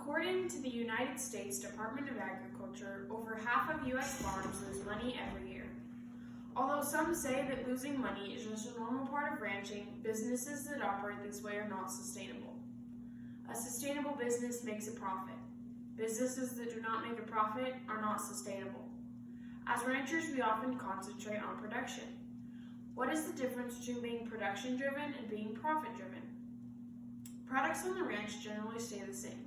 According to the United States Department of Agriculture, over half of U.S. farms lose money every year. Although some say that losing money is just a normal part of ranching, businesses that operate this way are not sustainable. A sustainable business makes a profit. Businesses that do not make a profit are not sustainable. As ranchers, we often concentrate on production. What is the difference between being production-driven and being profit-driven? Products on the ranch generally stay the same.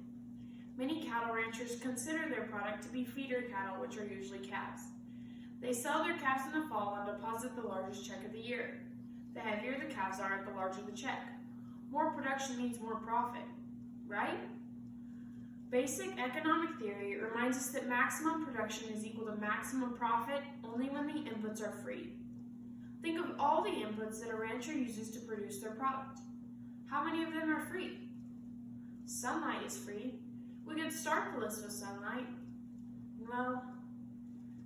Many cattle ranchers consider their product to be feeder cattle, which are usually calves. They sell their calves in the fall and deposit the largest check of the year. The heavier the calves are, the larger the check. More production means more profit, right? Basic economic theory reminds us that maximum production is equal to maximum profit only when the inputs are free. Think of all the inputs that a rancher uses to produce their product. How many of them are free? Sunlight is free. We could start the list with sunlight. Well,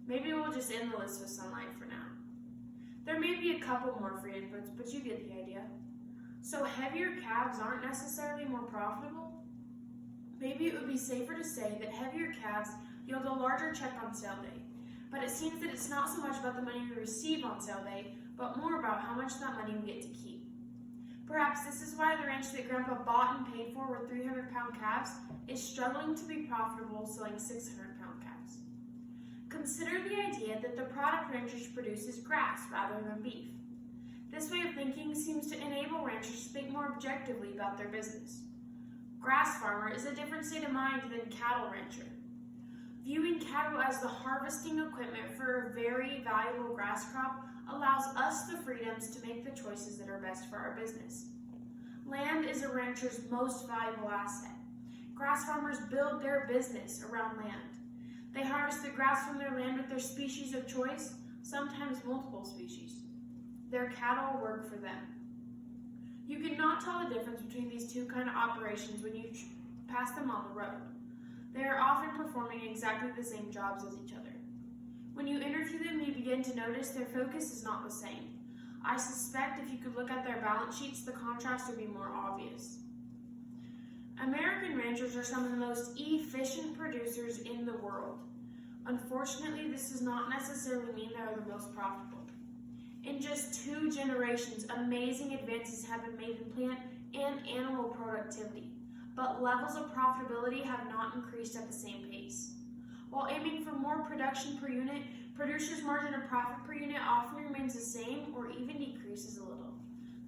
maybe we'll just end the list with sunlight for now. There may be a couple more free inputs, but you get the idea. So heavier calves aren't necessarily more profitable? Maybe it would be safer to say that heavier calves yield a larger check on sale day, but it seems that it's not so much about the money we receive on sale day, but more about how much of that money we get to keep. Perhaps this is why the ranch that Grandpa bought and paid for with 300-pound calves is struggling to be profitable selling 600-pound calves. Consider the idea that the product ranchers produce is grass rather than beef. This way of thinking seems to enable ranchers to think more objectively about their business. Grass farmer is a different state of mind than cattle rancher. Viewing cattle as the harvesting equipment for a very valuable grass crop allows us the freedoms to make the choices that are best for our business. Land is a rancher's most valuable asset. Grass farmers build their business around land. They harvest the grass from their land with their species of choice, sometimes multiple species. Their cattle work for them. You cannot tell the difference between these two kinds of operations when you pass them on the road. They are often performing exactly the same jobs as each other. When you interview them, you begin to notice their focus is not the same. I suspect if you could look at their balance sheets, the contrast would be more obvious. American ranchers are some of the most efficient producers in the world. Unfortunately, this does not necessarily mean they are the most profitable. In just 2 generations, amazing advances have been made in plant and animal productivity, but levels of profitability have not increased at the same pace. While aiming for more production per unit, producers' margin of profit per unit often remains the same or even decreases a little.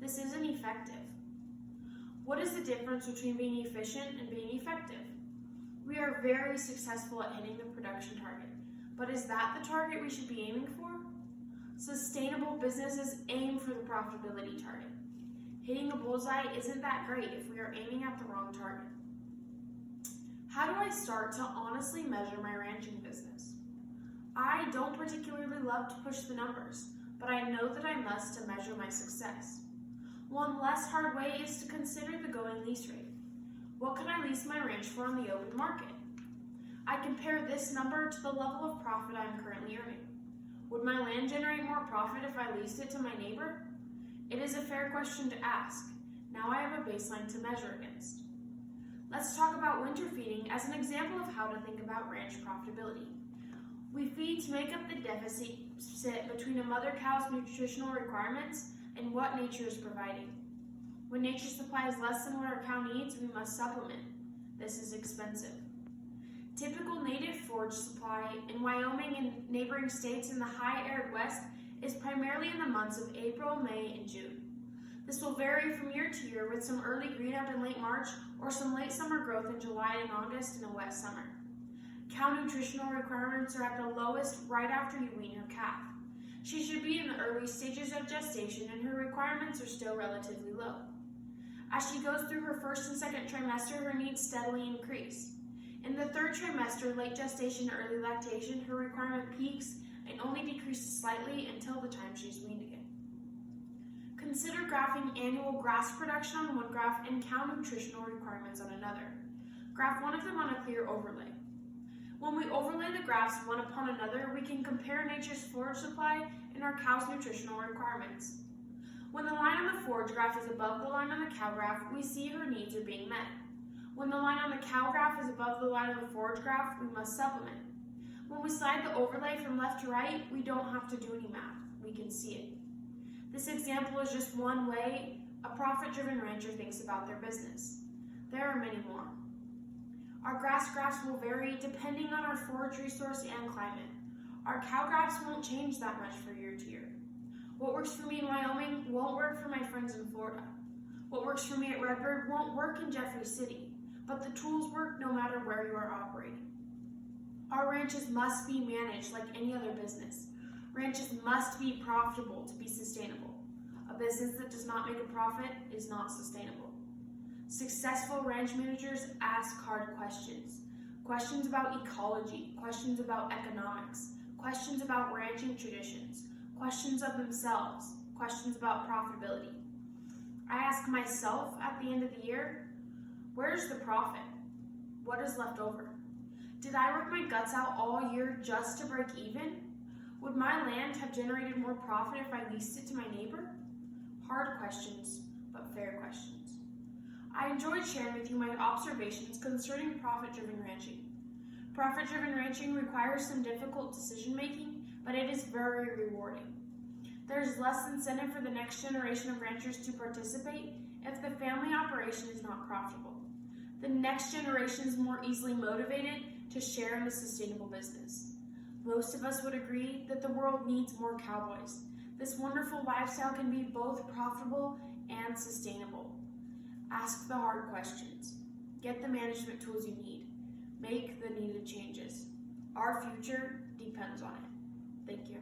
This isn't effective. What is the difference between being efficient and being effective? We are very successful at hitting the production target, but is that the target we should be aiming for? Sustainable businesses aim for the profitability target. Hitting a bullseye isn't that great if we are aiming at the wrong target. How do I start to honestly measure my ranching business? I don't particularly love to push the numbers, but I know that I must to measure my success. One less hard way is to consider the going lease rate. What can I lease my ranch for on the open market? I compare this number to the level of profit I am currently earning. Would my land generate more profit if I leased it to my neighbor? It is a fair question to ask. Now I have a baseline to measure against. Let's talk about winter feeding as an example of how to think about ranch profitability. We feed to make up the deficit between a mother cow's nutritional requirements and what nature is providing. When nature supplies less than what our cow needs, we must supplement. This is expensive. Typical native forage supply in Wyoming and neighboring states in the high arid west is primarily in the months of April, May, and June. This will vary from year to year with some early green up in late March or some late summer growth in July and August in a wet summer. Cow nutritional requirements are at the lowest right after you wean her calf. She should be in the early stages of gestation and her requirements are still relatively low. As she goes through her first and second trimester, her needs steadily increase. In the third trimester, late gestation, early lactation, her requirement peaks and only decreases slightly until the time she's weaned again. Consider graphing annual grass production on one graph and cow nutritional requirements on another. Graph one of them on a clear overlay. When we overlay the graphs one upon another, we can compare nature's forage supply and our cow's nutritional requirements. When the line on the forage graph is above the line on the cow graph, we see her needs are being met. When the line on the cow graph is above the line of the forage graph, we must supplement. When we slide the overlay from left to right, we don't have to do any math. We can see it. This example is just one way a profit-driven rancher thinks about their business. There are many more. Our grass graphs will vary depending on our forage resource and climate. Our cow graphs won't change that much from year to year. What works for me in Wyoming won't work for my friends in Florida. What works for me at Redbird won't work in Jeffrey City, but the tools work no matter where you are operating. Our ranches must be managed like any other business. Ranches must be profitable to be sustainable. A business that does not make a profit is not sustainable. Successful ranch managers ask hard questions. Questions about ecology, questions about economics, questions about ranching traditions, questions of themselves, questions about profitability. I ask myself at the end of the year, where's the profit? What is left over? Did I work my guts out all year just to break even? Would my land have generated more profit if I leased it to my neighbor? Hard questions, but fair questions. I enjoyed sharing with you my observations concerning profit-driven ranching. Profit-driven ranching requires some difficult decision-making, but it is very rewarding. There is less incentive for the next generation of ranchers to participate if the family operation is not profitable. The next generation is more easily motivated to share in a sustainable business. Most of us would agree that the world needs more cowboys. This wonderful lifestyle can be both profitable and sustainable. Ask the hard questions. Get the management tools you need. Make the needed changes. Our future depends on it. Thank you.